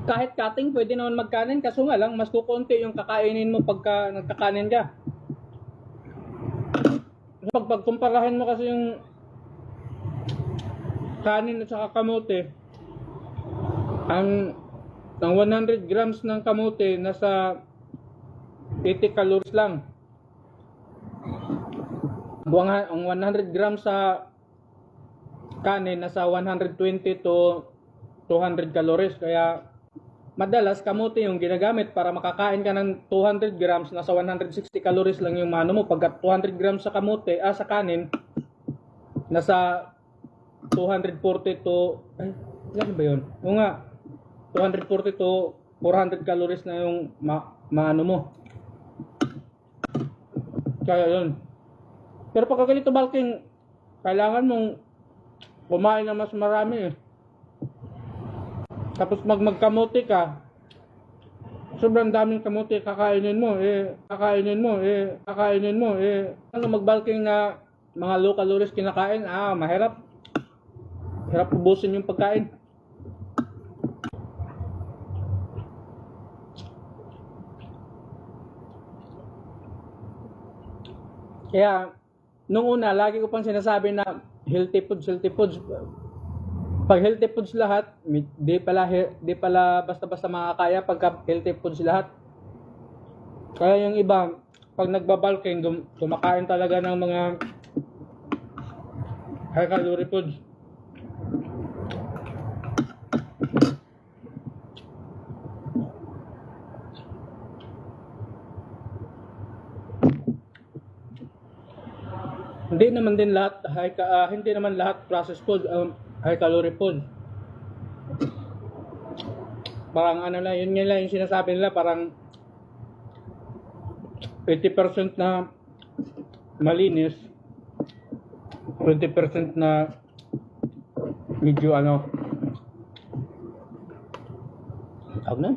Kahit cutting, pwede naman magkanin, kaso nga lang, mas kukunti yung kakainin mo pagka nagkakanin ka. Pagkumparahin mo kasi yung kanin at saka kamote, ang 100 grams ng kamote nasa 80 calories lang. Ang 100 grams sa kanin nasa 120 to 200 calories. Kaya madalas kamote yung ginagamit para makakain ka ng 200 grams, nasa 160 calories lang yung mano mo. Pagka 200 grams sa kamote, sa kanin, nasa 240 to, ilan ba yun? O nga, 240 to 400 calories na yung maano mo. Kaya yun. Pero pagka ganito bulking, kailangan mong kumain na mas marami eh. Tapos magkamote ka, sobrang daming kamote kakainin mo ano mag-bulking na mga low calories kinakain, mahirap. Hirap ubusin yung pagkain. Kaya nung una, lagi ko pang sinasabi na healthy foods. Pag healthy foods lahat, di pala basta-basta makakaya pagka healthy foods lahat. Kaya yung iba, pag nagbabalking, kumakain talaga ng mga high calorie foods. Hindi naman lahat processed food, high calorie food. Parang ano lang, yun nga lang yung sinasabi nila, parang 80% na malinis, 20% na medyo tawag na?